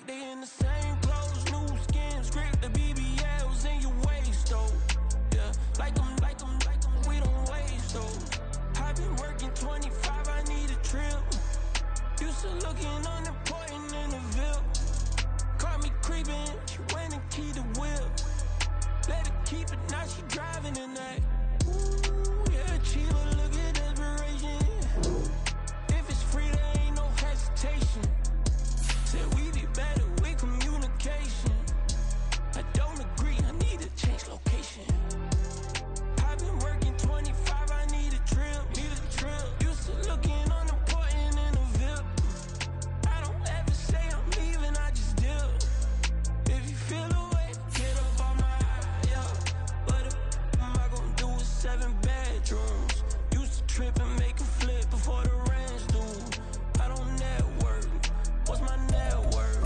they in the same clothes, new skin, script, the BBLs in your waist, though. Yeah, like them, we don't waste, though. I've been working 25, I need a trip. Used to looking unimportant in the Ville. Caught me creeping, she went and keyed the whip. Let her keep it, now she driving in that. Ooh, yeah, Chiva, look at desperation. If it's free, there ain't no hesitation. Said we be better with communication. I don't agree, I need to change location. I've been working 25, I need a trip. Used to looking unimportant in the Ville. I don't ever say I'm leaving, I just dip. If you feel away, get up on my eye, yeah. What am I gonna do with 7 bedrooms? Used to trip and make a flip before the rent's due. I don't network, what's my net worth?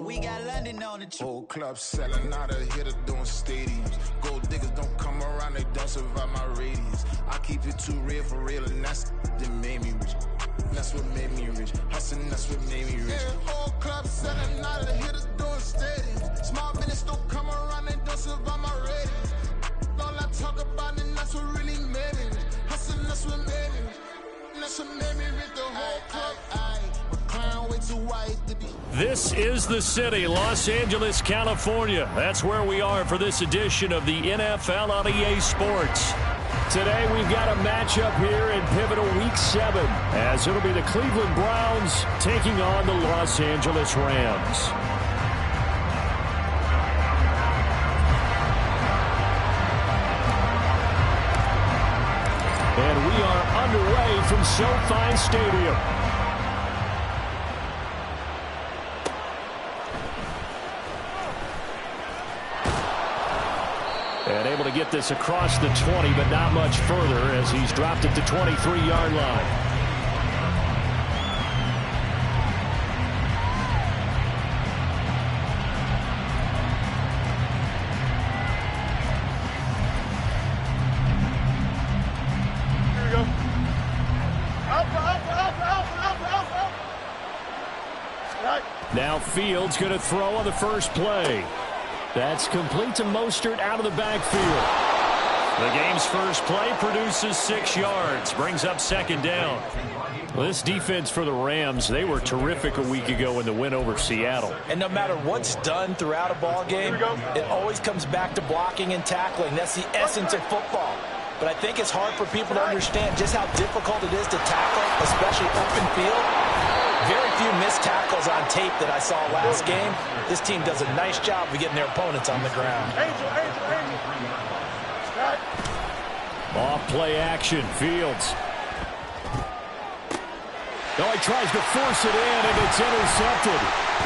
We got London on the Whole club selling out of here to doing stadiums. Gold diggers don't come around, they don't survive my radius. I keep it too real for real, and that's that made me rich. That's what made me rich. Hustling, that's what made me rich. Yeah, whole club selling out of here to doing stadiums. Small business don't come around, they don't survive my radius. All I talk about, and that's what really made me rich. Hustling, that's what made me rich. That's what made me rich. The whole club. This is the city, Los Angeles, California. That's where we are for this edition of the NFL on EA Sports. Today we've got a matchup here in pivotal Week 7, as it'll be the Cleveland Browns taking on the Los Angeles Rams. And we are underway from SoFi Stadium. And able to get this across the 20, but not much further as he's dropped it to 23-yard line. Here we go. Right. Now Fields going to throw on the first play. That's complete to Mostert out of the backfield. The game's first play produces 6 yards, brings up second down. Well, this defense for the Rams, they were terrific a week ago in the win over Seattle. And no matter what's done throughout a ball game, it always comes back to blocking and tackling. That's the essence of football. But I think it's hard for people to understand just how difficult it is to tackle, especially open field. Very few missed tackles on tape that I saw last game. This team does a nice job of getting their opponents on the ground. Off play action, Fields. No, he tries to force it in, and it's intercepted.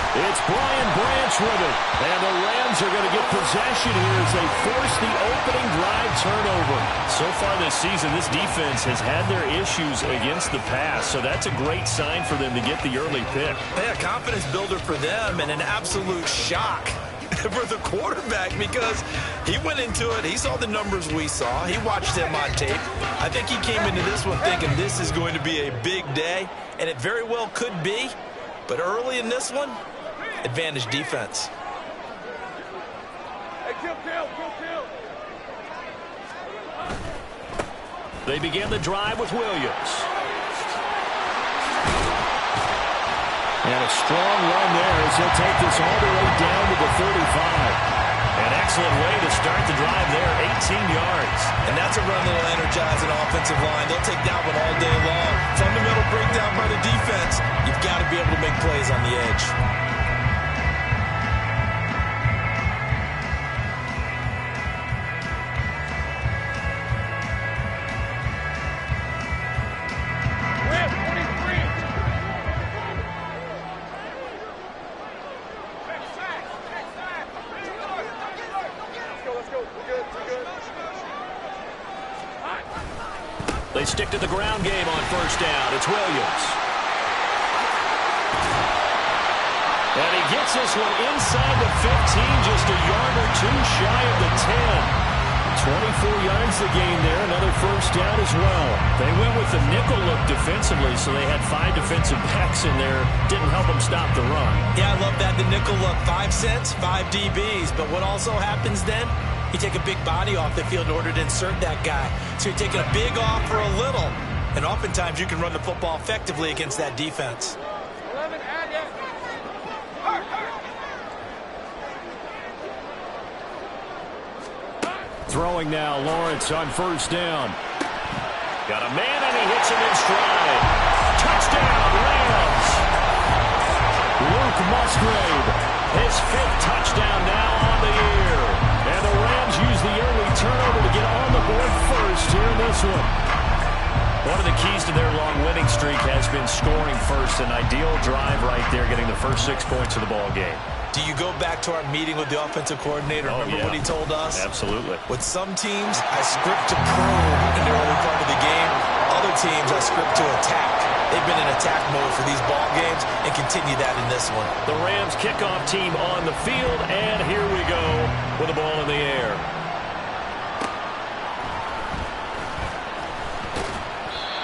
It's Brian Branch with it. And the Rams are going to get possession here as they force the opening drive turnover. So far this season, this defense has had their issues against the pass, so that's a great sign for them to get the early pick. Yeah, confidence builder for them and an absolute shock for the quarterback because he went into it. He saw the numbers we saw. He watched him on tape. I think he came into this one thinking this is going to be a big day, and it very well could be. But early in this one, advantage defense. Hey, kill. They begin the drive with Williams. And a strong run there as he'll take this all the way down to the 35. An excellent way to start the drive there, 18 yards. And that's a run that will energize an offensive line. They'll take that one all day long. Fundamental breakdown by the defense. You've got to be able to make plays on the edge. They stick to the ground game on first down. It's Williams. And he gets this one inside the 15, just a yard or two shy of the 10. 24 yards the gain there, another first down as well. They went with the nickel look defensively, so they had 5 defensive backs in there. Didn't help them stop the run. Yeah, I love that, the nickel look. 5 cents, 5 DBs. But what also happens then? You take a big body off the field in order to insert that guy. So you're taking a big off for a little. And oftentimes you can run the football effectively against that defense. Throwing now, Lawrence on first down. Got a man and he hits him in stride. Touchdown, Rams! Luke Musgrave, his 5th touchdown now on the year. And the Rams use the early turnover to get on the board first here in this one. One of the keys to their long winning streak has been scoring first. An ideal drive right there, getting the first 6 points of the ball game. Do you go back to our meeting with the offensive coordinator? Remember what he told us? Absolutely. With some teams, I script to probe in the early part of the game. Other teams, I script to attack. They've been in attack mode for these ball games and continue that in this one. The Rams kickoff team on the field, and here we go with the ball in the air.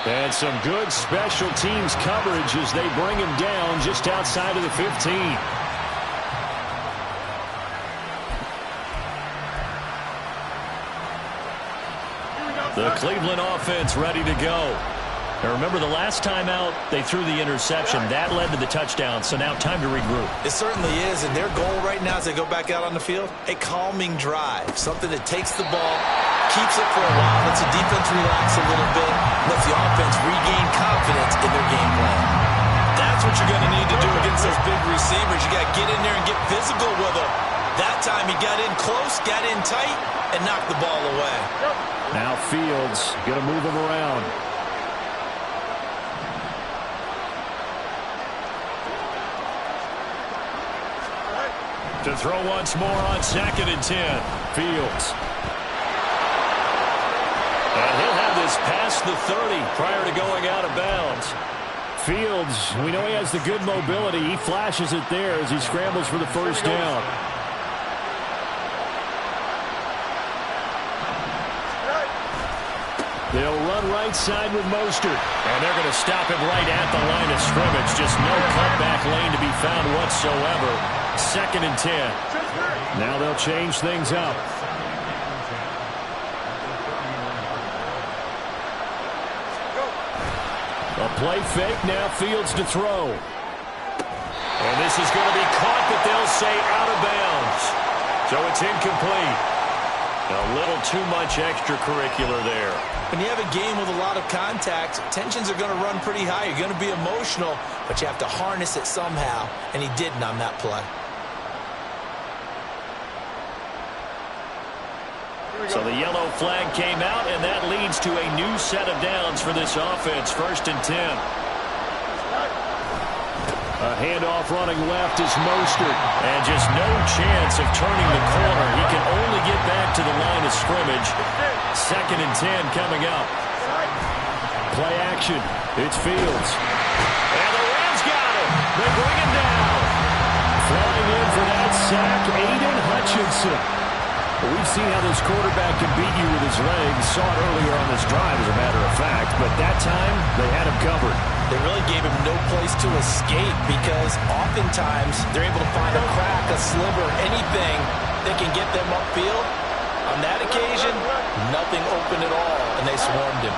And some good special teams coverage as they bring him down just outside of the 15. The Cleveland offense ready to go. Now remember, the last time out, they threw the interception. That led to the touchdown, so now time to regroup. It certainly is, and their goal right now as they go back out on the field, a calming drive, something that takes the ball, keeps it for a while, lets the defense relax a little bit, lets the offense regain confidence in their game plan. That's what you're going to need to do against those big receivers. You got to get in there and get physical with them. That time he got in close, got in tight, and knocked the ball away. Now Fields going to move him around. To throw once more on 2nd and 10. Fields. And he'll have this past the 30 prior to going out of bounds. Fields, we know he has the good mobility. He flashes it there as he scrambles for the first down. They'll run right side with Mostert. And they're going to stop him right at the line of scrimmage. Just no cutback lane to be found whatsoever. 2nd and 10. Now they'll change things up. A play fake, now Fields to throw. And this is going to be caught, but they'll say out of bounds. So it's incomplete. A little too much extracurricular there. When you have a game with a lot of contact, tensions are going to run pretty high. You're going to be emotional, but you have to harness it somehow, and he didn't on that play. So the yellow flag came out, and that leads to a new set of downs for this offense. 1st and 10. A handoff running left is Mostert. And just no chance of turning the corner. He can only get back to the line of scrimmage. 2nd and 10 coming up. Play action. It's Fields. And the Rams got him. They bring him down. Flying in for that sack, Aiden Hutchinson. We've seen how this quarterback can beat you with his legs. Saw it earlier on this drive, as a matter of fact. But that time, they had him covered. They really gave him no place to escape because oftentimes they're able to find a crack, a sliver, anything that can get them upfield. On that occasion, nothing open at all, and they swarmed him.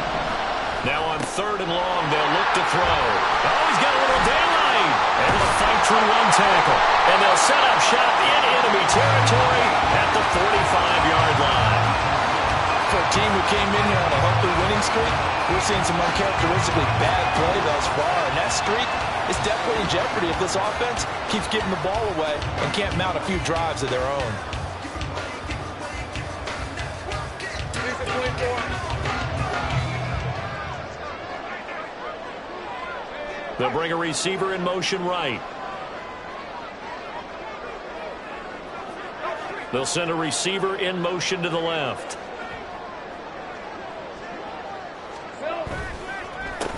Now on 3rd and long, they'll look to throw. Oh, he's got a little daylight. Able to fight through one tackle. And they'll set up shop in enemy territory at the 45-yard line. for a team who came in here on a healthy winning streak, we're seeing some uncharacteristically bad play thus far. And that streak is definitely in jeopardy if this offense keeps giving the ball away and can't mount a few drives of their own. They'll bring a receiver in motion right. They'll send a receiver in motion to the left.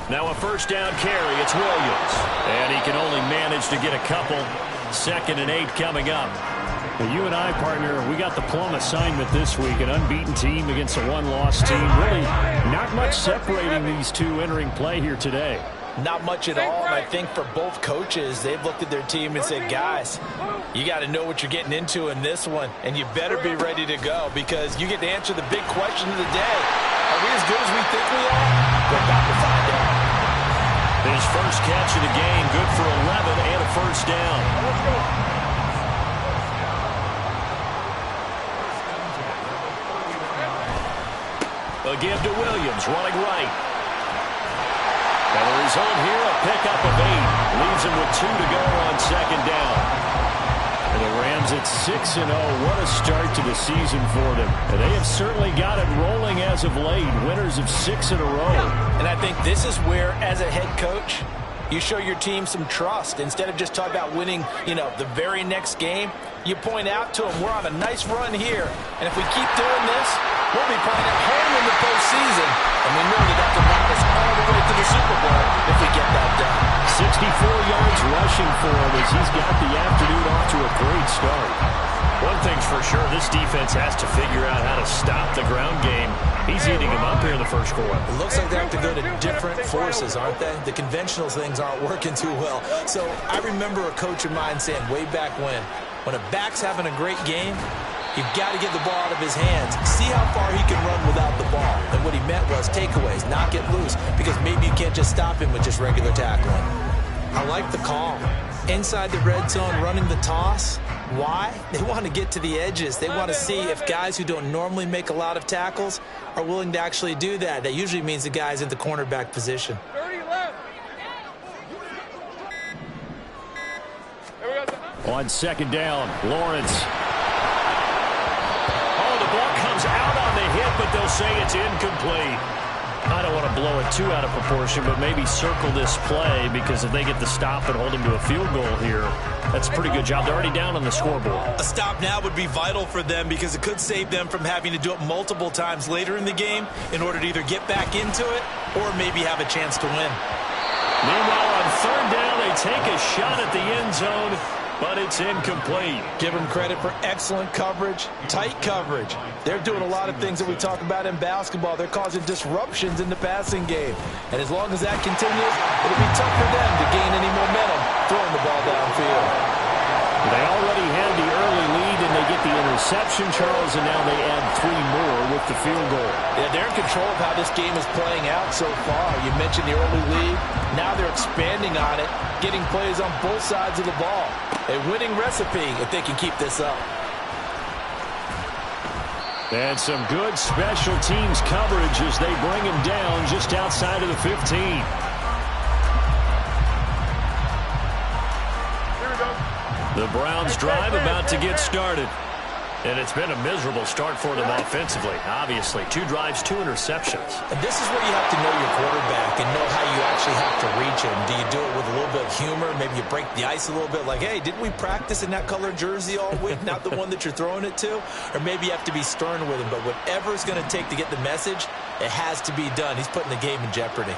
Now a first down carry. It's Williams. And he can only manage to get a couple. 2nd and 8 coming up. Well, you and I, partner, we got the plum assignment this week. An unbeaten team against a one-loss team. Really not much separating these two entering play here today. Not much at all, and I think for both coaches, they've looked at their team and said, guys, you got to know what you're getting into in this one, and you better be ready to go because you get to answer the big question of the day. Are we as good as we think we are? We're about to find out. His first catch of the game, good for 11 and a first down. Let's go. A give to Williams, running right. And the result here, a pickup of 8. Leaves him with 2 to go on 2nd down. And the Rams at 6-0. What a start to the season for them. And they have certainly got it rolling as of late. Winners of 6 in a row. And I think this is where, as a head coach, you show your team some trust. Instead of just talking about winning, the very next game, you point out to them, we're on a nice run here. And if we keep doing this, we'll be playing at home in the postseason. And we know that that can run us all the way to the Super Bowl if we get that done. 64 yards rushing for him as he's got the afternoon off to a great start. One thing's for sure, this defense has to figure out how to stop the ground game. He's eating them up here in the first quarter. It looks like they have to go to different forces, aren't they? The conventional things aren't working too well. So I remember a coach of mine saying way back when a back's having a great game, you've got to get the ball out of his hands. See how far he can run without the ball. And what he meant was takeaways, not get loose, because maybe you can't just stop him with just regular tackling. I like the call. Inside the red zone, running the toss. Why? They want to get to the edges. They want to see if guys who don't normally make a lot of tackles are willing to actually do that. That usually means the guy's in the cornerback position. 30 left. On 2nd down, Lawrence. Oh, the ball comes out on the hit, but they'll say it's incomplete. I don't want to blow it too out of proportion, but maybe circle this play because if they get the stop and hold him to a field goal here, that's a pretty good job. They're already down on the scoreboard. A stop now would be vital for them because it could save them from having to do it multiple times later in the game in order to either get back into it or maybe have a chance to win. Meanwhile, on 3rd down, they take a shot at the end zone, but it's incomplete. Give them credit for excellent coverage, tight coverage. They're doing a lot of things that we talk about in basketball. They're causing disruptions in the passing game. And as long as that continues, it'll be tough for them to gain any momentum throwing the ball downfield. They already had the early lead, and they get the interception, Charles, and now they add 3 more with the field goal. Yeah, they're in control of how this game is playing out so far. You mentioned the early lead. Now they're expanding on it, getting plays on both sides of the ball. A winning recipe if they can keep this up. And some good special teams coverage as they bring him down just outside of the 15. The Browns drive about to get started. And it's been a miserable start for them offensively, obviously. 2 drives, 2 interceptions. And this is where you have to know your quarterback and know how you actually have to reach him. Do you do it with a little bit of humor? Maybe you break the ice a little bit like, hey, didn't we practice in that color jersey all week? Not the one that you're throwing it to? Or maybe you have to be stern with him. But whatever it's going to take to get the message, it has to be done. He's putting the game in jeopardy.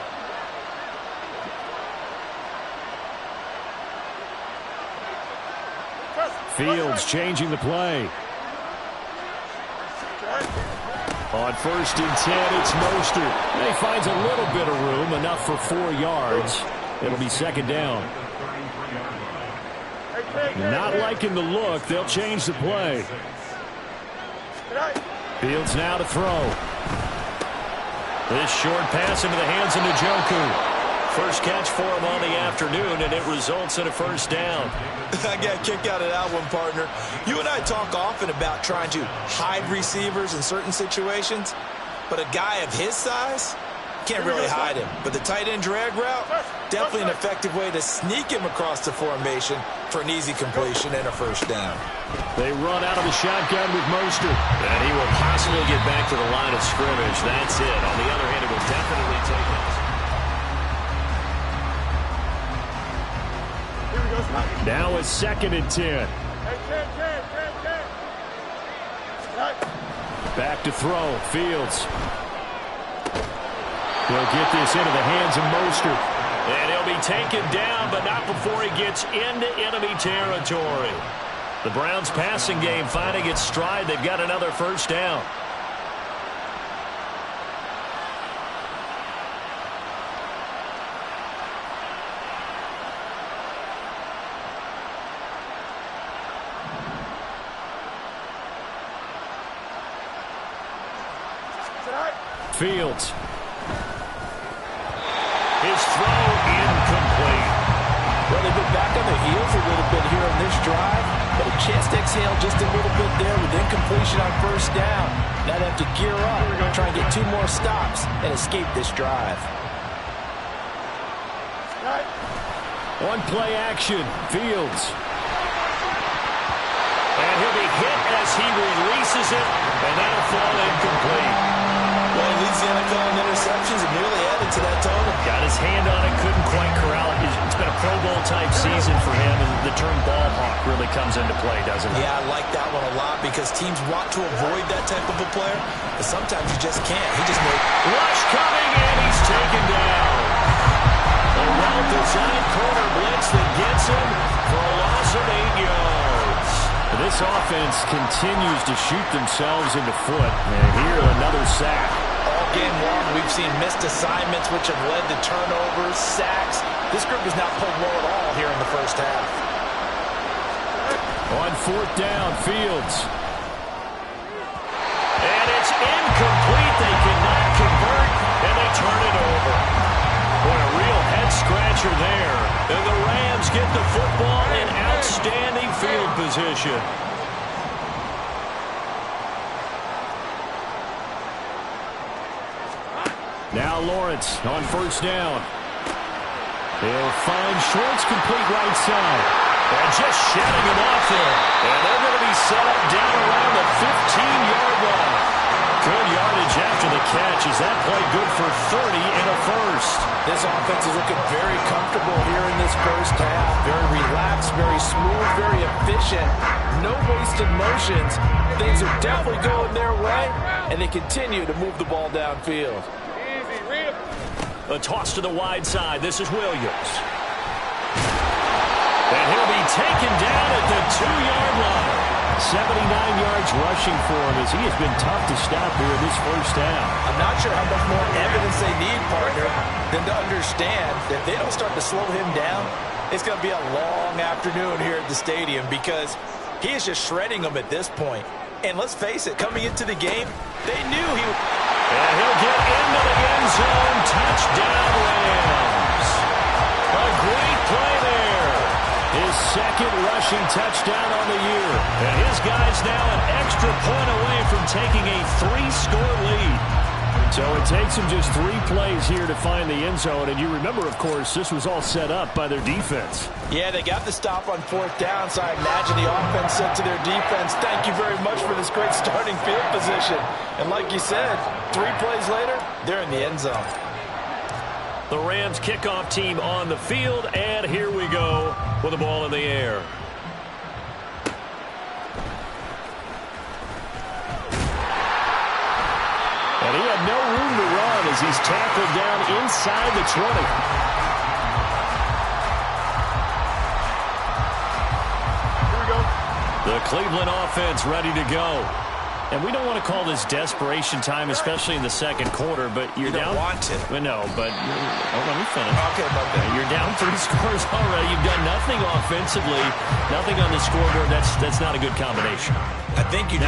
Fields changing the play. On 1st and 10, it's Mostert. And he finds a little bit of room, enough for 4 yards. It'll be 2nd down. Not liking the look. They'll change the play. Fields now to throw. This short pass into the hands of Njoku. First catch for him on the afternoon, and it results in a first down. I got a kick out of that one, partner. You and I talk often about trying to hide receivers in certain situations. But a guy of his size can't really hide him. But the tight end drag route, definitely an effective way to sneak him across the formation for an easy completion and a first down. They run out of the shotgun with Mostert. And he will possibly get back to the line of scrimmage. That's it. On the other hand, it will definitely take it. Now it's 2nd and 10. Back to throw. Fields. He'll get this into the hands of Mostert. And he'll be taken down, but not before he gets into enemy territory. The Browns' passing game finding its stride. They've got another first down. Fields. His throw incomplete. Well, they've been back on their heels a little bit here on this drive, but a chance to exhale just a little bit there with incompletion on first down. Now they have to gear up, try and get 2 more stops, and escape this drive. On play action, Fields. And he'll be hit as he releases it, and that'll fall incomplete. Well, he leads the NFL in interceptions and nearly added to that total. Got his hand on it, couldn't quite corral it. It's been a Pro Bowl-type season for him, and the term ball hawk really comes into play, doesn't it? Yeah, I like that one a lot because teams want to avoid that type of a player, but sometimes you just can't. He just made... Rush coming, and he's taken down. A well-designed corner blitz that gets him for a loss of 8 yards. This offense continues to shoot themselves in the foot. And here, another sack. All game long, we've seen missed assignments, which have led to turnovers, sacks. This group has not played well at all here in the first half. On 4th down, Fields. And it's incomplete. They cannot convert, and they turn it over. Boy, a real head-scratcher there. And the Rams get the football in outstanding field position. Now Lawrence on 1st down. They'll find Schwartz complete right side. And just shutting him off there. And they're going to be set up down around the 15-yard line. Good yardage after the catch. Is that play good for 30 and a first? This offense is looking very comfortable here in this first half. Very relaxed, very smooth, very efficient. No wasted motions. Things are definitely going their way, and they continue to move the ball downfield. A toss to the wide side. This is Williams. And he'll be taken down at the 2-yard line. 79 yards rushing for him as he has been tough to stop here in this first half. I'm not sure how much more evidence they need, partner, than to understand that if they don't start to slow him down, it's going to be a long afternoon here at the stadium because he is just shredding them at this point. And let's face it, coming into the game, they knew he would. And he'll get into the end zone. Touchdown, Rams. A great play there. His 2nd rushing touchdown on the year. And his guy's now an extra point away from taking a 3-score lead. So it takes him just 3 plays here to find the end zone. And you remember, of course, this was all set up by their defense. Yeah, they got the stop on 4th down, so I imagine the offense said to their defense, thank you very much for this great starting field position. And like you said, 3 plays later, they're in the end zone. The Rams kickoff team on the field, and here we go with the ball in the air. And he had no room to run as he's tackled down inside the 20. Here we go. The Cleveland offense ready to go. And we don't want to call this desperation time, especially in the 2nd quarter, but you're down. You don't want to. Well, no, but let me finish. Okay, about that. You're down 3 scores already. You've done nothing offensively, nothing on the scoreboard. That's not a good combination. I think you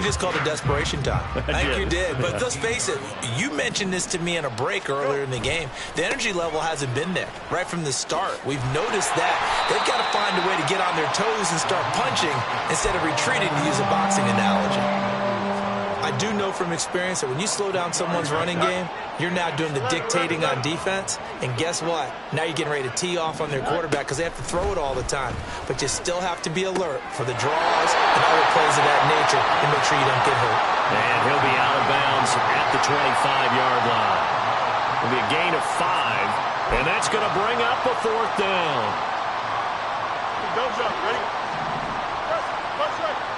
just called it desperation time. I think you did. But let's face it, you mentioned this to me in a break earlier in the game. The energy level hasn't been there right from the start. We've noticed that. They've got to find a way to get on their toes and start punching instead of retreating, to use a boxing analogy. I I do know from experience that when you slow down someone's running game, you're now doing the dictating on defense. And guess what? Now you're getting ready to tee off on their quarterback because they have to throw it all the time. But you still have to be alert for the draws and other plays of that nature and make sure you don't get hurt. And he'll be out of bounds at the 25-yard line. It'll be a gain of 5, and that's going to bring up a 4th down. Don't jump. Ready? Yes. Right.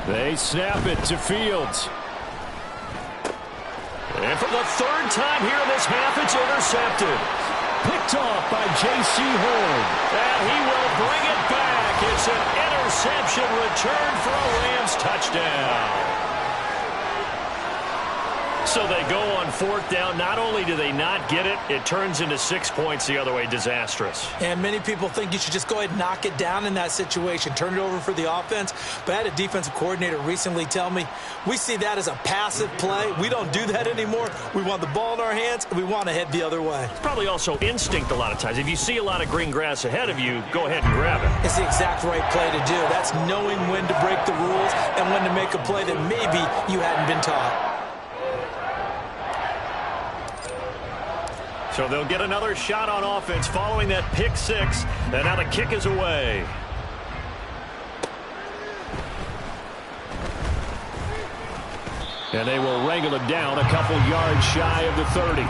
They snap it to Fields. And for the 3rd time here in this half, it's intercepted. Picked off by J.C. Horn. And he will bring it back. It's an interception return for a Rams touchdown. So they go on 4th down. Not only do they not get it, it turns into 6 points the other way. Disastrous. And many people think you should just go ahead and knock it down in that situation. Turn it over for the offense. But I had a defensive coordinator recently tell me, we see that as a passive play. We don't do that anymore. We want the ball in our hands, and we want to head the other way. It's probably also instinct a lot of times. If you see a lot of green grass ahead of you, go ahead and grab it. It's the exact right play to do. That's knowing when to break the rules and when to make a play that maybe you hadn't been taught. So they'll get another shot on offense following that pick 6. And now the kick is away. And they will wrangle it down a couple yards shy of the 30.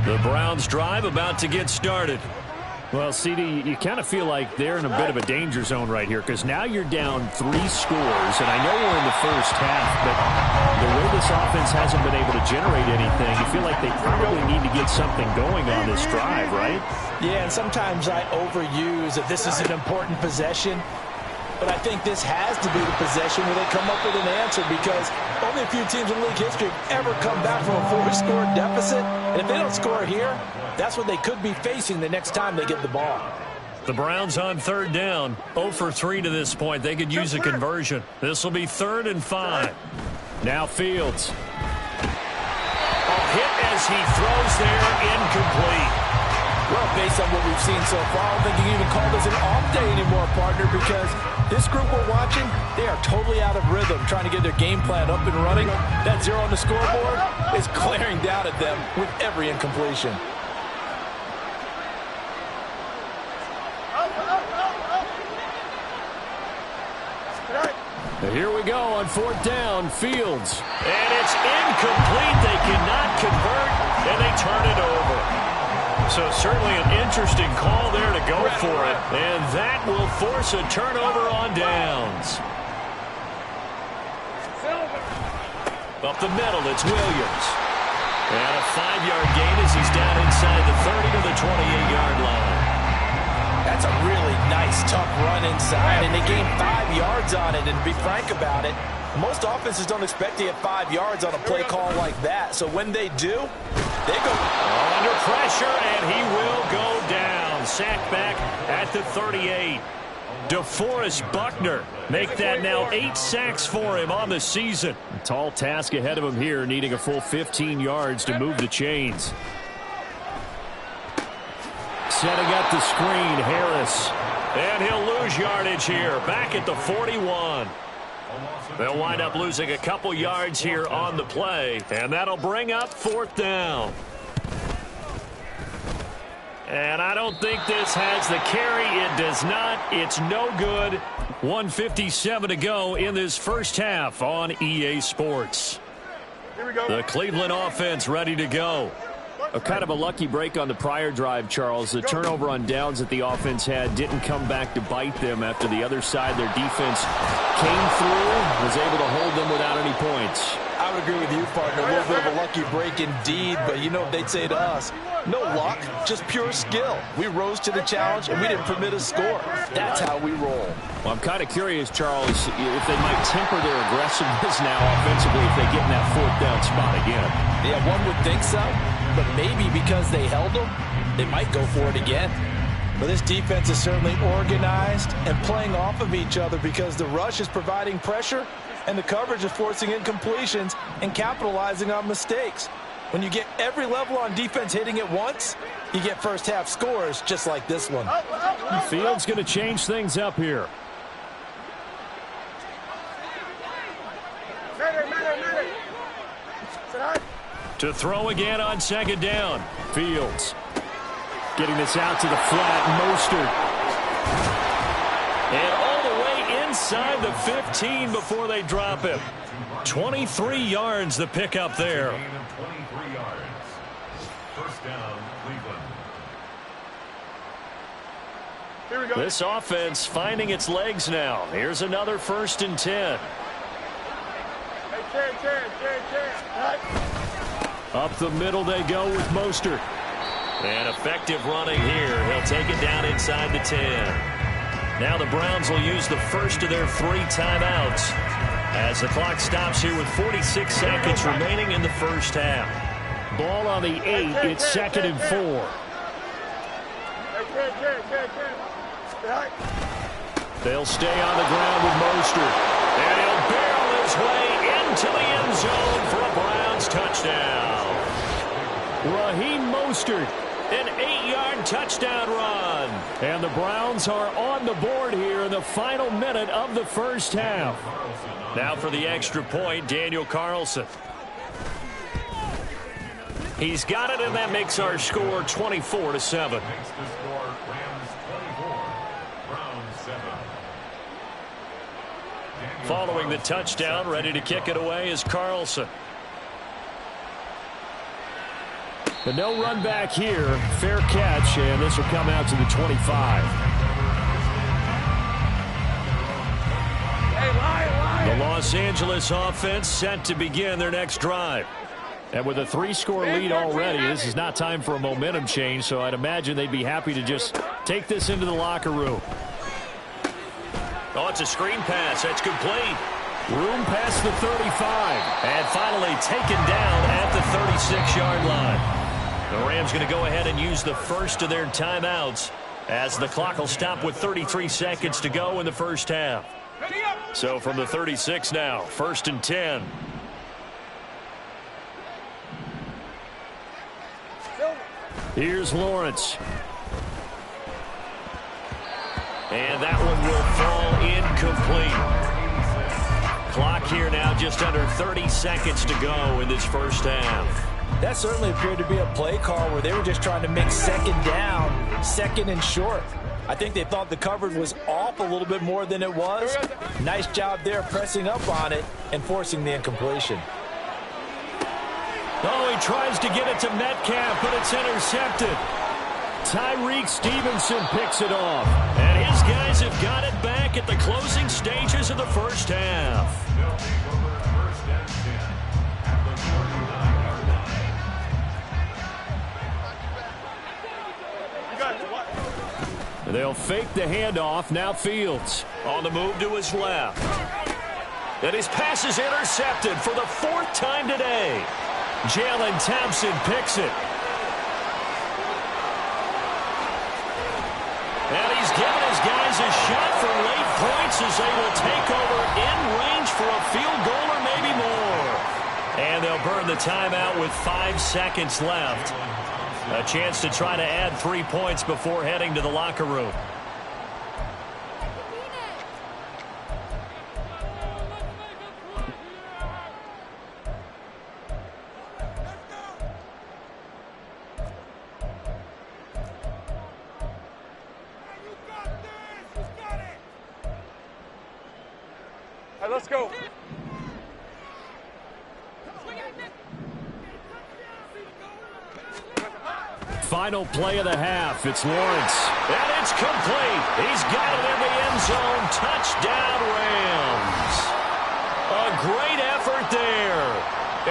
The Browns drive about to get started. Well, CD, you kind of feel like they're in a bit of a danger zone right here because now you're down 3 scores, and I know we're in the first half, but the way this offense hasn't been able to generate anything, you feel like they probably need to get something going on this drive, right? Yeah, and sometimes I overuse that this is an important possession, but I think this has to be the possession where they come up with an answer because only a few teams in league history have ever come back from a 4-score deficit, and if they don't score here, that's what they could be facing the next time they get the ball. The Browns on 3rd down. 0 for 3 to this point. They could use a conversion. This will be 3rd and 5. Now Fields. A hit as he throws there, incomplete. Well, based on what we've seen so far, I don't think you can even call this an off day anymore, partner, because this group we're watching, they are totally out of rhythm, trying to get their game plan up and running. That 0 on the scoreboard is glaring down at them with every incompletion. Here we go on 4th down, Fields. And it's incomplete. They cannot convert, and they turn it over. So certainly an interesting call there to go for it. And that will force a turnover on downs. Up the middle, it's Williams. And a 5-yard gain as he's down inside the 30 to the 28-yard line. That's a really nice, tough run inside, and they gained 5 yards on it. And to be frank about it, most offenses don't expect to get 5 yards on a play call like that. So when they do, they go under pressure, and he will go down. Sacked back at the 38. DeForest Buckner make that now 8 sacks for him on the season. A tall task ahead of him here, needing a full 15 yards to move the chains. Setting up the screen, Harris. And he'll lose yardage here, back at the 41. They'll wind up losing a couple yards here on the play, and that'll bring up 4th down. And I don't think this has the carry. It does not. It's no good. 1:57 to go in this first half on EA Sports. Here we go. The Cleveland offense ready to go. A kind of a lucky break on the prior drive, Charles. The turnover on downs that the offense had didn't come back to bite them after the other side. Their defense came through, was able to hold them without any points. I would agree with you, partner. A little bit of a lucky break indeed, but you know what they'd say to us? No luck, just pure skill. We rose to the challenge, and we didn't permit a score. That's how we roll. Well, I'm kind of curious, Charles, if they might temper their aggressiveness now offensively if they get in that 4th down spot again. Yeah, one would think so, but maybe because they held them, they might go for it again. But this defense is certainly organized and playing off of each other because the rush is providing pressure and the coverage is forcing incompletions and capitalizing on mistakes. When you get every level on defense hitting at once, you get first half scores just like this one. Fields going to change things up here. To throw again on second down. Fields getting this out to the flat. Mostert. And all the way inside the 15 before they drop him. 23 yards the pickup there. 23 yards. First down, Cleveland. Here we go. This offense finding its legs now. Here's another 1st and 10. Up the middle they go with Mostert. And effective running here. He'll take it down inside the 10. Now the Browns will use the first of their 3 timeouts as the clock stops here with 46 seconds remaining in the first half. Ball on the 8. It's 2nd and 4. They'll stay on the ground with Mostert. And he'll barrel his way into the end zone for a Browns touchdown. Raheem Mostert, an 8-yard touchdown run. And the Browns are on the board here in the final minute of the first half. Now for the extra point, Daniel Carlson. He's got it, and that makes our score 24-7. Makes the score Rams 24, Browns 7. Following the touchdown, ready to kick it away is Carlson. But no run back here. Fair catch, and this will come out to the 25. The Los Angeles offense set to begin their next drive. And with a 3-score lead already, this is not time for a momentum change, so I'd imagine they'd be happy to just take this into the locker room. Oh, it's a screen pass. That's complete. Room past the 35. And finally taken down at the 36-yard line. The Rams going to go ahead and use the first of their timeouts as the clock will stop with 33 seconds to go in the first half. So from the 36 now, 1st and 10. Here's Lawrence. And that one will fall incomplete. Clock here now just under 30 seconds to go in this first half. That certainly appeared to be a play call where they were just trying to make second down, 2nd and short. I think they thought the coverage was off a little bit more than it was. Nice job there pressing up on it and forcing the incompletion. Oh, he tries to get it to Metcalf, but it's intercepted. Tyreek Stevenson picks it off. And his guys have got it back at the closing stages of the first half. They'll fake the handoff. Now Fields on the move to his left. And his pass is intercepted for the 4th time today. Jalen Thompson picks it. And he's given his guys a shot for late points as they will take over in range for a field goal or maybe more. And they'll burn the timeout with 5 seconds left. A chance to try to add 3 points before heading to the locker room. All right, let's go. Final play of the half. It's Lawrence. And it's complete. He's got it in the end zone. Touchdown, Rams. A great effort there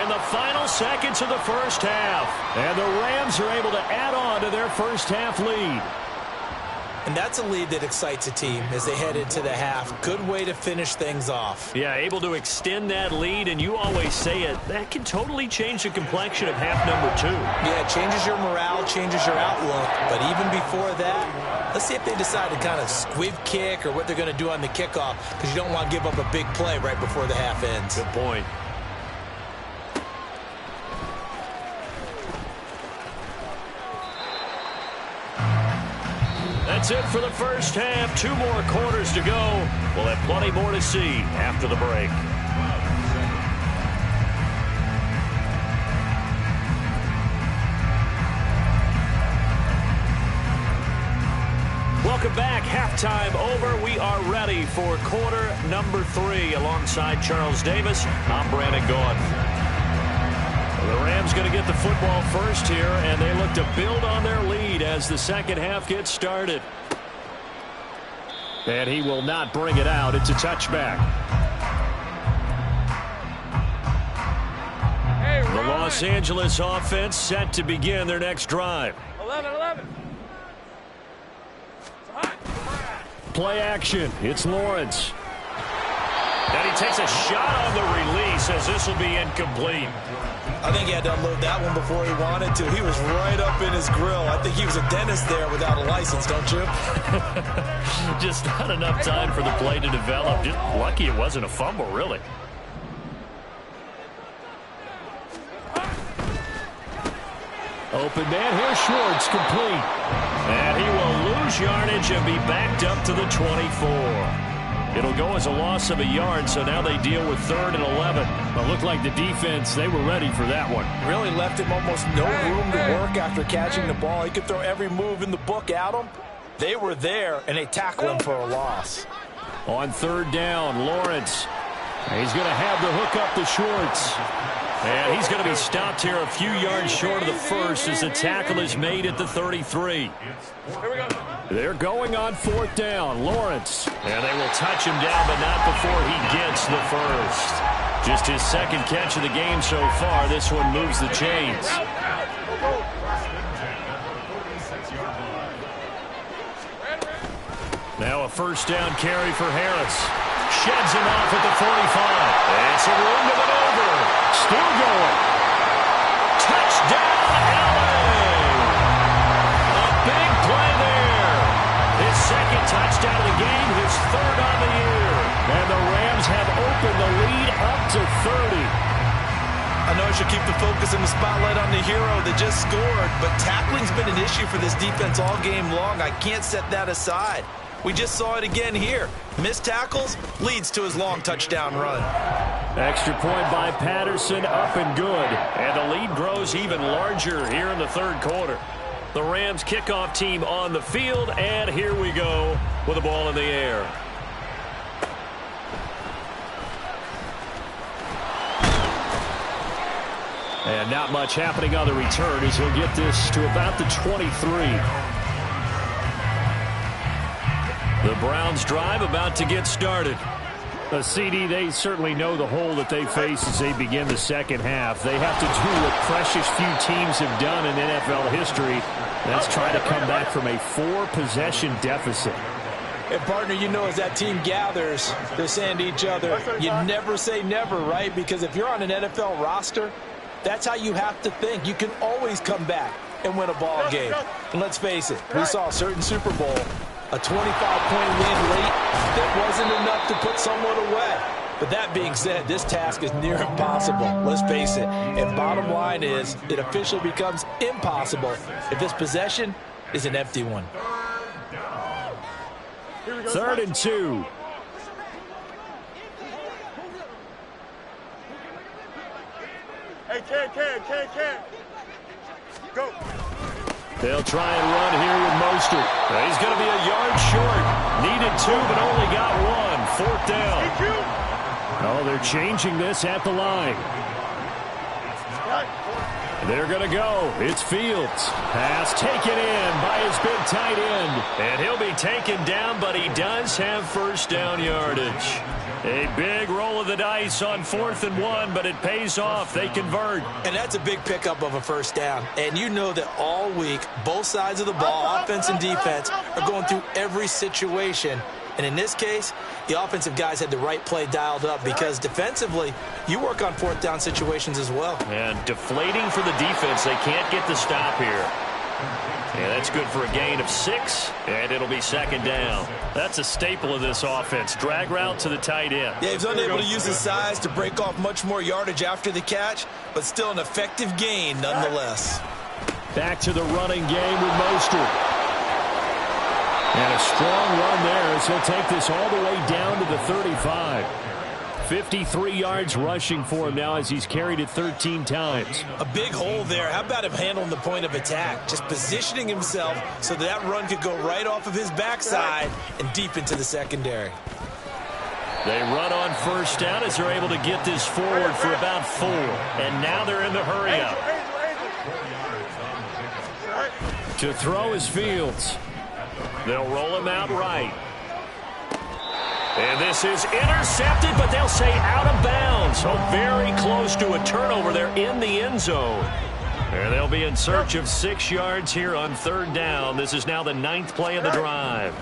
in the final seconds of the first half. And the Rams are able to add on to their first half lead. And that's a lead that excites a team as they head into the half. Good way to finish things off. Yeah, able to extend that lead, and you always say it, that can totally change the complexion of half number 2. Yeah, it changes your morale, changes your outlook. But even before that, Let's see if they decide to kind of squib kick or what they're going to do on the kickoff, because you don't want to give up a big play right before the half ends. Good point. That's it for the first half. 2 more quarters to go. We'll have plenty more to see after the break. Welcome back. Halftime over. We are ready for quarter number 3. Alongside Charles Davis, I'm Brandon Gaudin. The Rams going to get the football first here, and they look to build on their lead as the second half gets started. And he will not bring it out. It's a touchback. The Los Angeles offense set to begin their next drive. 11. Play action. It's Lawrence. And he takes a shot on the release as this will be incomplete. I think he had to unload that one before he wanted to. He was right up in his grill. I think he was a dentist there without a license, don't you? Just not enough time for the play to develop. Just lucky it wasn't a fumble, really. Open man here, Schwartz, complete. And he will lose yardage and be backed up to the 24. It'll go as a loss of a yard, so now they deal with 3rd and 11. It looked like the defense, they were ready for that one. Really left him almost no room to work after catching the ball. He could throw every move in the book at him. They were there, and they tackled him for a loss. On 3rd down, Lawrence. He's going to have the hook up to Schwartz. And he's going to be stopped here a few yards short of the first as the tackle is made at the 33. Here we go. They're going on 4th down. Lawrence. And they will touch him down, but not before he gets the first. Just his 2nd catch of the game so far. This one moves the chains. Now a 1st down carry for Harris. Sheds him off at the 45. It's a room to maneuver. Still going. Touchdown, LA! A big play there. His 2nd touchdown of the game, his 3rd on the year. And the Rams have opened the lead up to 30. I know I should keep the focus and the spotlight on the hero that just scored, but tackling's been an issue for this defense all game long. I can't set that aside. We just saw it again here. Missed tackles leads to his long touchdown run. Extra point by Patterson, up and good. And the lead grows even larger here in the 3rd quarter. The Rams kickoff team on the field, and here we go with the ball in the air. And not much happening on the return as he'll get this to about the 23. The Browns drive about to get started. CD, they certainly know the hole that they face as they begin the second half. They have to do what precious few teams have done in NFL history. That's try to come back from a 4-possession deficit. And, partner, you know as that team gathers, they're saying to each other, you never say never, right? Because if you're on an NFL roster, that's how you have to think. You can always come back and win a ball game. And let's face it, we saw a certain Super Bowl, a 25-point win late that wasn't enough to put someone away. But that being said, this task is near impossible. Let's face it. And bottom line is, it officially becomes impossible if this possession is an empty one. 3rd and 2. Hey, can. Go. They'll try and run here with Mostert. He's going to be a yard short. Needed 2, but only got 1. 4th down. Oh, they're changing this at the line. They're going to go. It's Fields. Pass taken in by his big tight end. And he'll be taken down, but he does have 1st down yardage. A big roll of the dice on 4th and 1, but it pays off. They convert. And that's a big pickup of a 1st down. And you know that all week, both sides of the ball, offense and defense, are going through every situation. And in this case, the offensive guys had the right play dialed up because defensively, you work on 4th down situations as well. And deflating for the defense. They can't get the stop here. And that's good for a gain of 6, and it'll be second down. That's a staple of this offense. Drag route to the tight end. Yeah, he's unable to use his size to break off much more yardage after the catch, but still an effective gain nonetheless. Back to the running game with Mostert. And a strong run there as he'll take this all the way down to the 35. 53 yards rushing for him now as he's carried it 13 times. A big hole there. How about him handling the point of attack? Just positioning himself so that run could go right off of his backside and deep into the secondary. They run on first down as they're able to get this forward for about 4. And now they're in the hurry up. To throw is Fields. They'll roll him out right. And this is intercepted, but they'll say out of bounds. So very close to a turnover there in the end zone. And they'll be in search of 6 yards here on third down. This is now the 9th play of the drive.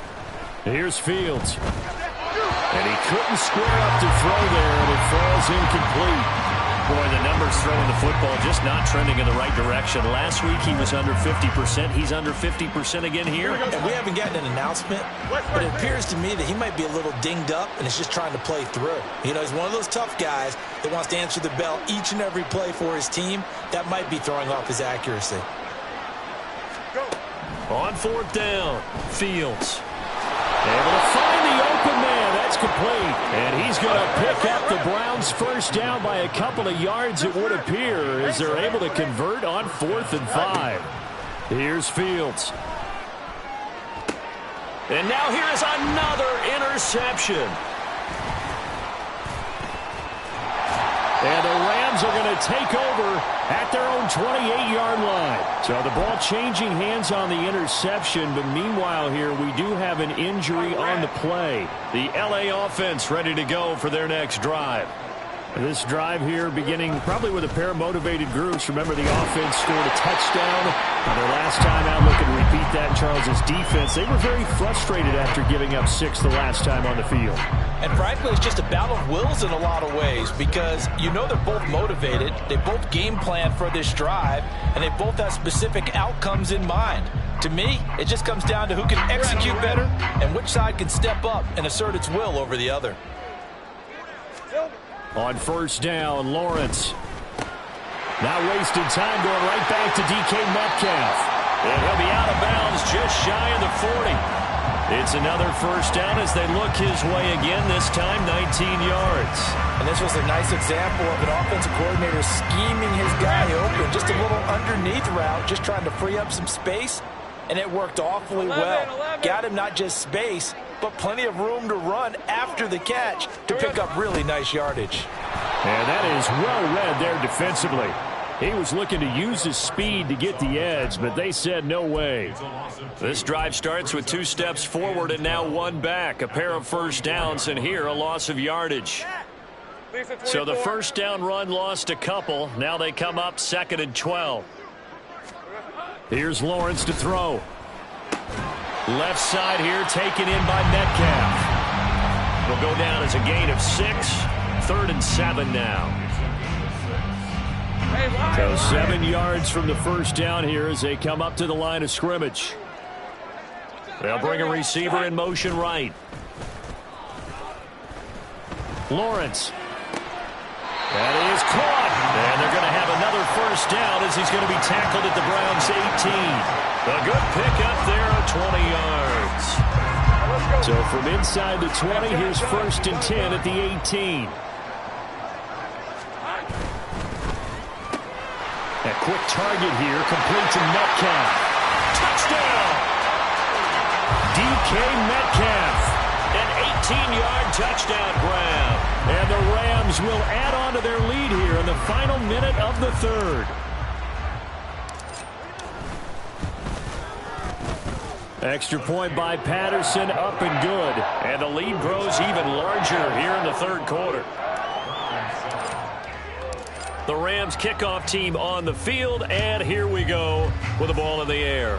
Here's Fields. And he couldn't square up to throw there, and it falls incomplete. Boy, the numbers throwing the football just not trending in the right direction. Last week he was under 50%. He's under 50% again here. And we haven't gotten an announcement, but it appears to me that he might be a little dinged up and is just trying to play through. You know, he's one of those tough guys that wants to answer the bell each and every play for his team. That might be throwing off his accuracy. On fourth down, Fields. Able to find the open man. That's complete. And he's going to pick up the Browns' first down by a couple of yards, it would appear, as they're able to convert on 4th and 5. Here's Fields. And now here is another interception. And the Rams are going to take over at their own 28-yard line. So the ball changing hands on the interception, but meanwhile here we do have an injury on the play. The LA offense ready to go for their next drive. This drive here beginning probably with a pair of motivated groups. Remember, the offense scored a touchdown. And their last time out, looking to repeat that, Charles' defense. They were very frustrated after giving up 6 the last time on the field. And frankly, it's just a battle of wills in a lot of ways because you know they're both motivated. They both game plan for this drive, and they both have specific outcomes in mind. To me, it just comes down to who can execute better and which side can step up and assert its will over the other. On first down, Lawrence. Not wasting time, going right back to DK Metcalf. And he'll be out of bounds just shy of the 40. It's another first down as they look his way again, this time 19 yards. And this was a nice example of an offensive coordinator scheming his guy open. Just a little underneath route, just trying to free up some space. And it worked awfully well. Got him not just space, but plenty of room to run after the catch to pick up really nice yardage. And that is well read there defensively. He was looking to use his speed to get the edge, but they said no way. This drive starts with 2 steps forward and now 1 back. A pair of first downs, and here a loss of yardage. So the first down run lost a couple. Now they come up 2nd and 12. Here's Lawrence to throw. Left side here taken in by Metcalf. Will go down as a gain of 6. 3rd and 7 now. So 7 yards from the first down here as they come up to the line of scrimmage. They'll bring a receiver in motion right. Lawrence. That is caught. And they're going to have another first down as he's going to be tackled at the Browns' 18. A good pickup there of 20 yards. So from inside the 20, here's 1st and 10 at the 18. A quick target here, complete to Metcalf. Touchdown! DK Metcalf. An 18-yard touchdown grab. And the Rams will add on to their lead here in the final minute of the 3rd. Extra point by Patterson, up and good. And the lead grows even larger here in the 3rd quarter. The Rams kickoff team on the field, and here we go with the ball in the air.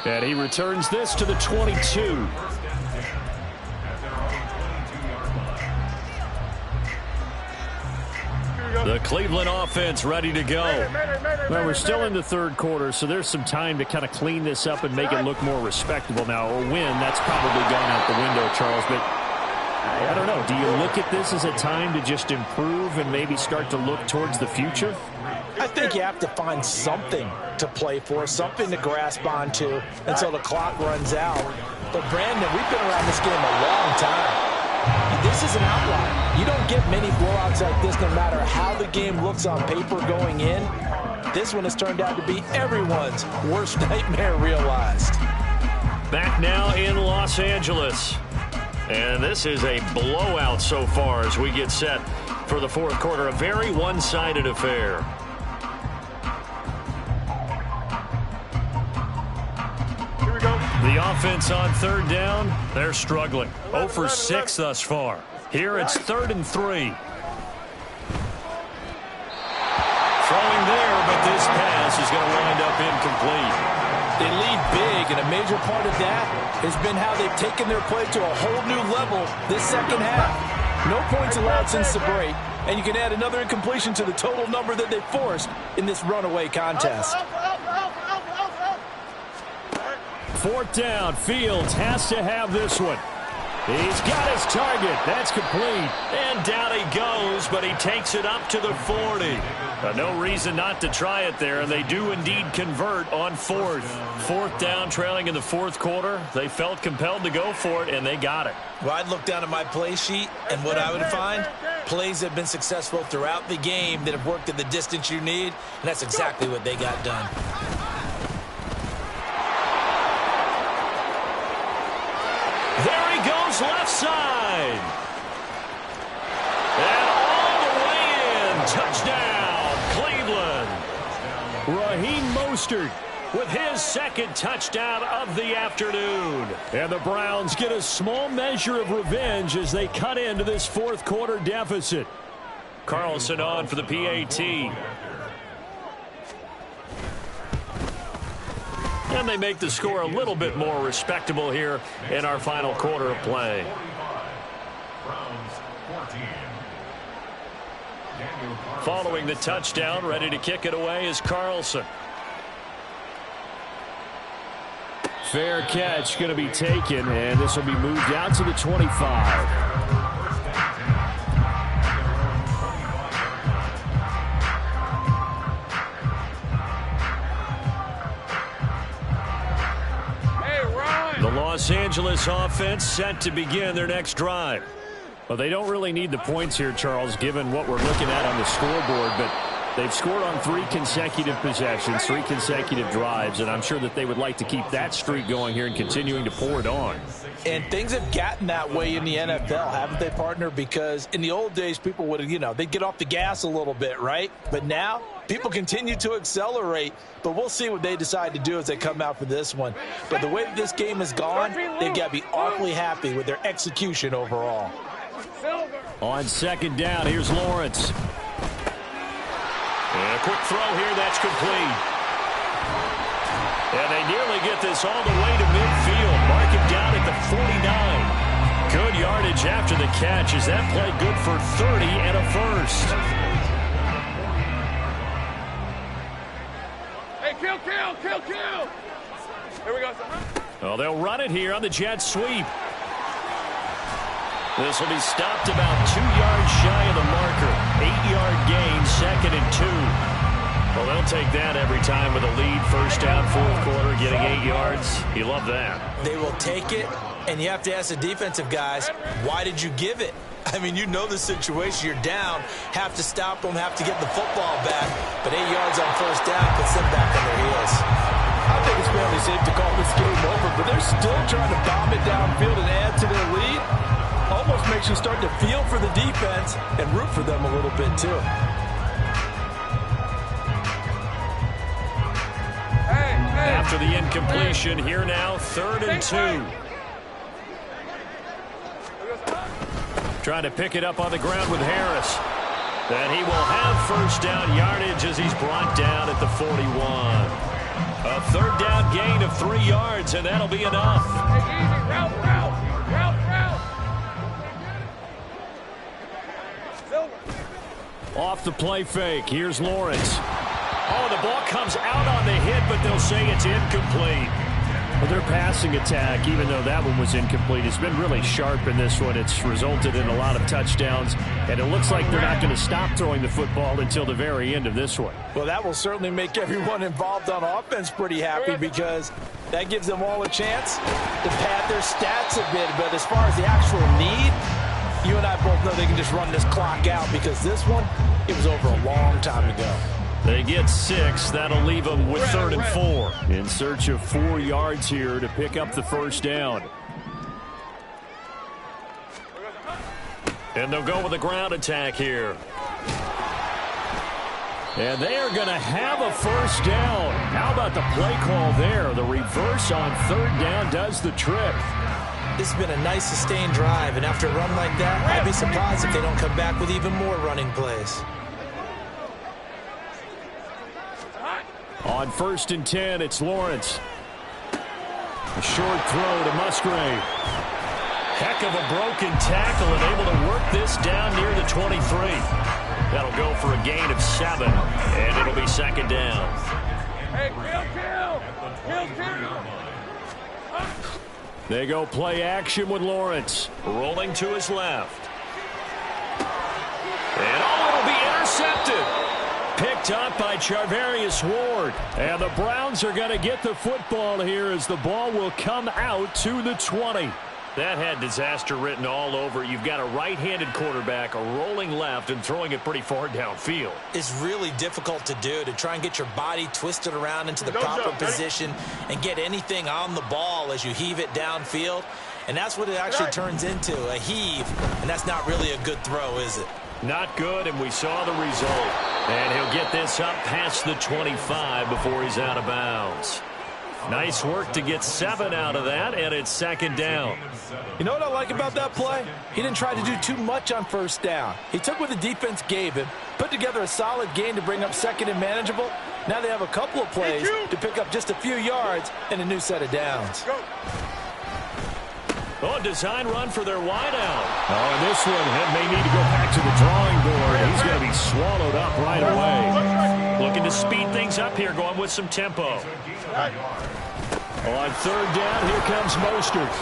And he returns this to the 22. The Cleveland offense ready to go. Well, we're still in the third quarter, so there's some time to kind of clean this up and make it look more respectable. Now, a win, that's probably gone out the window, Charles, but I don't know. Do you look at this as a time to just improve and maybe start to look towards the future? I think you have to find something to play for, something to grasp onto until the clock runs out. But, Brandon, we've been around this game a long time. This is an outlier. You don't get many blowouts like this no matter how the game looks on paper going in. This one has turned out to be everyone's worst nightmare realized. Back now in Los Angeles. And this is a blowout so far as we get set for the fourth quarter. A very one-sided affair. Here we go. The offense on third down, they're struggling. 0 for 6 thus far. Here it's 3rd and 3. Throwing there, but this pass is going to wind up incomplete. They lead big, and a major part of that has been how they've taken their play to a whole new level this second half. No points allowed since the break, and you can add another incompletion to the total number that they forced in this runaway contest. 4th down, Fields has to have this one. He's got his target. That's complete. And down he goes, but he takes it up to the 40. No reason not to try it there, and they do indeed convert on 4th. 4th down, trailing in the fourth quarter. They felt compelled to go for it, and they got it. Well, I'd look down at my play sheet, and what I would find, plays have been successful throughout the game that have worked at the distance you need, and that's exactly what they got done. There he goes, left side. And all the way in. Touchdown, Cleveland. Raheem Mostert with his second touchdown of the afternoon. And the Browns get a small measure of revenge as they cut into this fourth quarter deficit. Carlson on for the PAT. And they make the score a little bit more respectable here in our final quarter of play. Following the touchdown, ready to kick it away is Carlson. Fair catch going to be taken, and this will be moved out to the 25. The Los Angeles offense set to begin their next drive. Well, they don't really need the points here, Charles, given what we're looking at on the scoreboard, but they've scored on 3 consecutive possessions, 3 consecutive drives, and I'm sure that they would like to keep that streak going here and continuing to pour it on. And things have gotten that way in the NFL, haven't they, partner? Because in the old days, people would have, they'd get off the gas a little bit, right? But now, people continue to accelerate, but we'll see what they decide to do as they come out for this one. But the way that this game has gone, they've got to be awfully happy with their execution overall. On second down, here's Lawrence. And a quick throw here, that's complete. And they nearly get this all the way to midfield. Mark it down at the 49. Good yardage after the catch. Is that play good for 30 and a first? Hey, kill. Here we go. Well, they'll run it here on the jet sweep. This will be stopped about 2 yards shy of the marker. 8-yard gain, 2nd and 2. Well, they'll take that every time with a lead. First down, fourth quarter, getting 8 yards. You love that. They will take it, and you have to ask the defensive guys, why did you give it? I mean, you know the situation. You're down, have to stop them, have to get the football back. But 8 yards on first down puts them back on their heels. I think it's fairly safe to call this game over, but they're still trying to bomb it downfield and add to their lead. Almost makes you start to feel for the defense and root for them a little bit, too. After the incompletion, here now, 3rd and 2. Trying to pick it up on the ground with Harris. And he will have first down yardage as he's brought down at the 41. A 3rd down gain of 3 yards, and that'll be enough. Route. Off the play fake, here's Lawrence. Oh, the ball comes out on the hit, but they'll say it's incomplete. Well, their passing attack, even though that one was incomplete, has been really sharp in this one. It's resulted in a lot of touchdowns, and it looks like they're not going to stop throwing the football until the very end of this one. Well, that will certainly make everyone involved on offense pretty happy because that gives them all a chance to pad their stats a bit. But as far as the actual need, you and I both know they can just run this clock out because this one, it was over a long time ago. They get 6. That'll leave them with 3rd and 4. In search of 4 yards here to pick up the first down. And they'll go with a ground attack here. And they are going to have a first down. How about the play call there? The reverse on 3rd down does the trick. This has been a nice sustained drive, and after a run like that, I'd be surprised if they don't come back with even more running plays. On 1st and 10, it's Lawrence. A short throw to Musgrave. Heck of a broken tackle and able to work this down near the 23. That'll go for a gain of 7, and it'll be 2nd down. Hey, kill. They go play action with Lawrence. Rolling to his left. And it'll be intercepted. Picked up by Charvarius Ward. And the Browns are going to get the football here as the ball will come out to the 20. That had disaster written all over. You've got a right-handed quarterback, a rolling left, and throwing it pretty far downfield. It's really difficult to do, to try and get your body twisted around into the proper position and get anything on the ball as you heave it downfield. And that's what it actually turns into, a heave. And that's not really a good throw, is it? Not good, and we saw the result. And he'll get this up past the 25 before he's out of bounds. Nice work to get 7 out of that, and it's 2nd down. You know what I like about that play? He didn't try to do too much on 1st down. He took what the defense gave him, put together a solid gain to bring up 2nd and manageable. Now they have a couple of plays to pick up just a few yards and a new set of downs. Oh, design run for their wideout. Oh, and this one may need to go back to the drawing board. He's going to be swallowed up right away. Looking to speed things up here, going with some tempo. On 3rd down, here comes Mostert.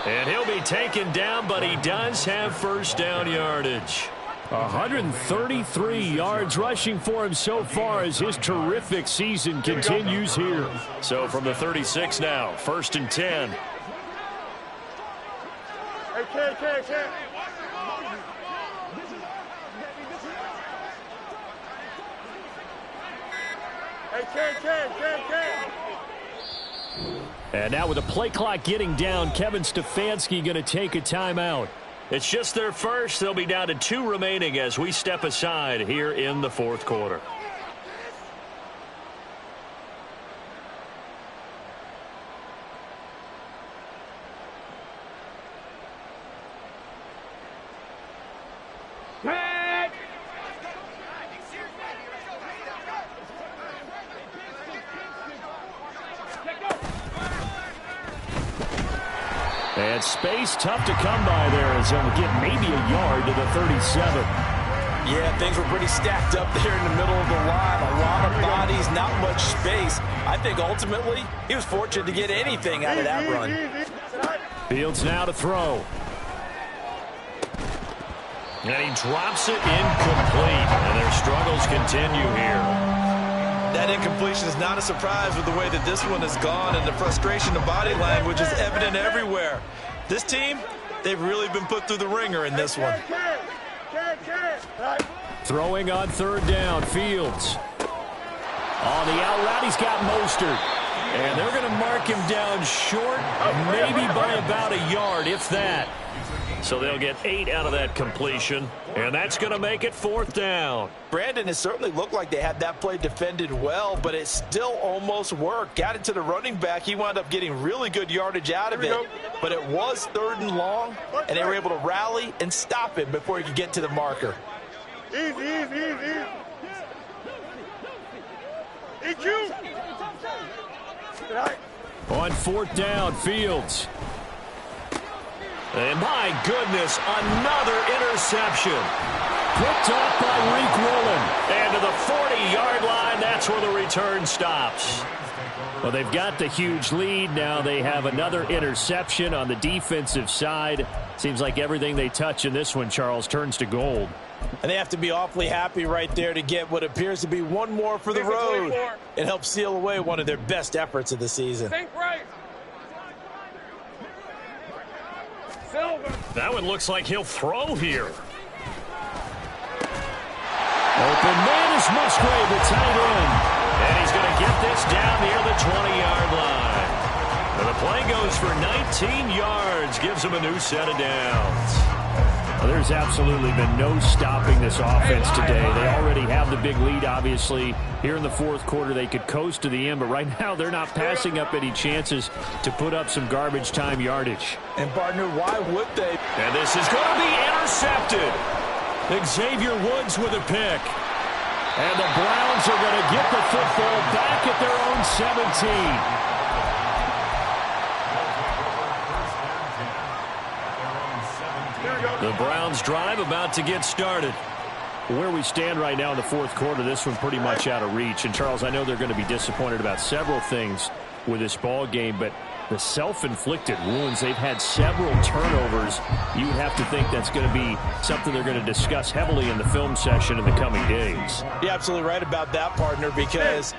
And he'll be taken down, but he does have 1st down yardage. 133 yards rushing for him so far as his terrific season continues here. So from the 36 now, 1st and 10. Hey, And now with the play clock getting down, Kevin Stefanski going to take a timeout. It's just their first. They'll be down to 2 remaining as we step aside here in the 4th quarter. And space tough to come by there as he'll get maybe a yard to the 37. Yeah, things were pretty stacked up there in the middle of the line. A lot of bodies, not much space. I think ultimately he was fortunate to get anything out of that run. Fields now to throw. And he drops it incomplete. And their struggles continue here. That incompletion is not a surprise with the way that this one has gone, and the frustration of body language is evident everywhere. This team, they've really been put through the ringer in this one. Throwing on 3rd down, Fields. On the out route, he's got Mostert. And they're going to mark him down short, maybe by about a yard, if that. So they'll get 8 out of that completion, and that's going to make it 4th down. Brandon, it certainly looked like they had that play defended well, but it still almost worked. Got it to the running back. He wound up getting really good yardage out of it, but it was 3rd and long, and they were able to rally and stop him before he could get to the marker. Easy. On 4th down, Fields. And my goodness, another interception. Picked off by Riq Woolen. And to the 40-yard line, that's where the return stops. Well, they've got the huge lead. Now they have another interception on the defensive side. Seems like everything they touch in this one, Charles, turns to gold. And they have to be awfully happy right there to get what appears to be one more for the road. It helps seal away one of their best efforts of the season. That one looks like he'll throw here. Open man is Musgrave, the tight end. And he's going to get this down near the 20-yard line. And the play goes for 19 yards, gives him a new set of downs. Well, there's absolutely been no stopping this offense today. They already have the big lead, obviously. Here in the fourth quarter, they could coast to the end, but right now they're not passing up any chances to put up some garbage time yardage. And, partner, why would they? And this is going to be intercepted. Xavier Woods with a pick. And the Browns are going to get the football back at their own 17. The Browns drive about to get started. Where we stand right now in the fourth quarter, this one pretty much out of reach. And, Charles, I know they're going to be disappointed about several things with this ball game, but the self-inflicted wounds, they've had several turnovers. You would have to think that's going to be something they're going to discuss heavily in the film session in the coming days. You're absolutely right about that, partner, because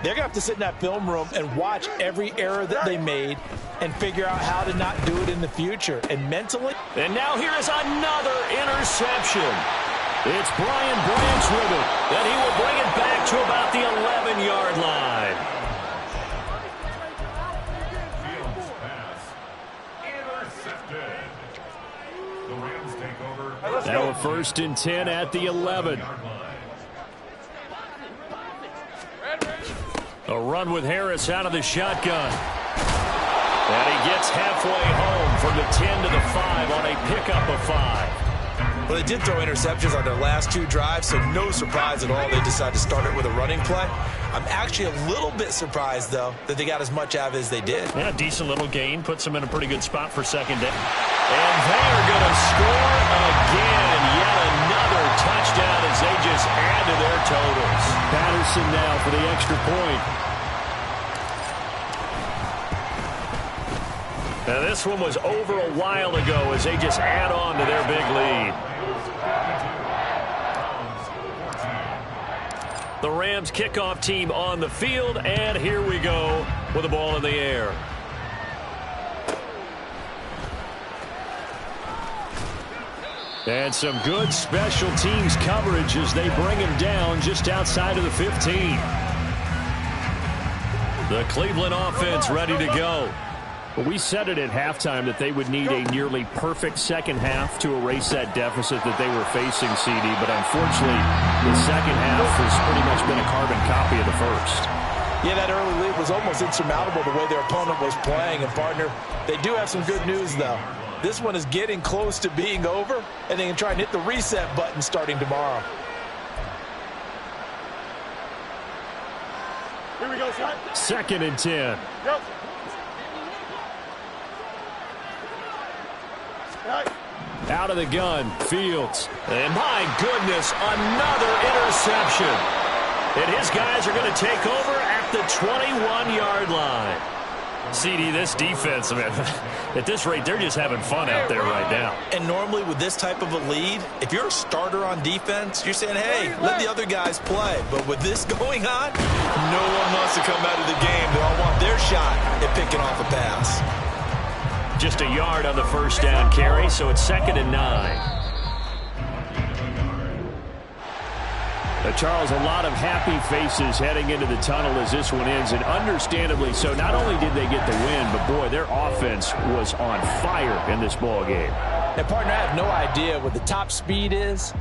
they're going to have to sit in that film room and watch every error that they made and figure out how to not do it in the future. And mentally. And now here is another interception. It's Brian Branch with it, and he will bring it back to about the 11-yard line. Now a 1st and 10 at the 11. A run with Harris out of the shotgun. And he gets halfway home from the 10 to the 5 on a pickup of 5. Well, they did throw interceptions on their last 2 drives, so no surprise at all they decided to start it with a running play. I'm actually a little bit surprised, though, that they got as much out of it as they did. Yeah, decent little gain. Puts them in a pretty good spot for second down. And they are going to score again. Yet another touchdown as they just add to their totals. Patterson now for the extra point. Now this one was over a while ago as they just add on to their big lead. The Rams kickoff team on the field, and here we go with the ball in the air. And some good special teams coverage as they bring him down just outside of the 15. The Cleveland offense ready to go. But we said it at halftime that they would need a nearly perfect second half to erase that deficit that they were facing, CD. But unfortunately, the second half has pretty much been a carbon copy of the first. Yeah, that early lead was almost insurmountable the way their opponent was playing. And, partner, they do have some good news, though. This one is getting close to being over, and they can try and hit the reset button starting tomorrow. Here we go, son. 2nd and 10. Go. Out of the gun, Fields. And my goodness, another interception. And his guys are going to take over at the 21-yard line. CD, this defense, man, at this rate, they're just having fun out there right now. And normally with this type of a lead, if you're a starter on defense, you're saying, hey, let the other guys play. But with this going on, no one wants to come out of the game. They all want their shot at picking off a pass. Just a yard on the first down carry, so it's 2nd and 9. Charles, a lot of happy faces heading into the tunnel as this one ends, and understandably so. Not only did they get the win, but, boy, their offense was on fire in this ball game. And, partner, I have no idea what the top speed is.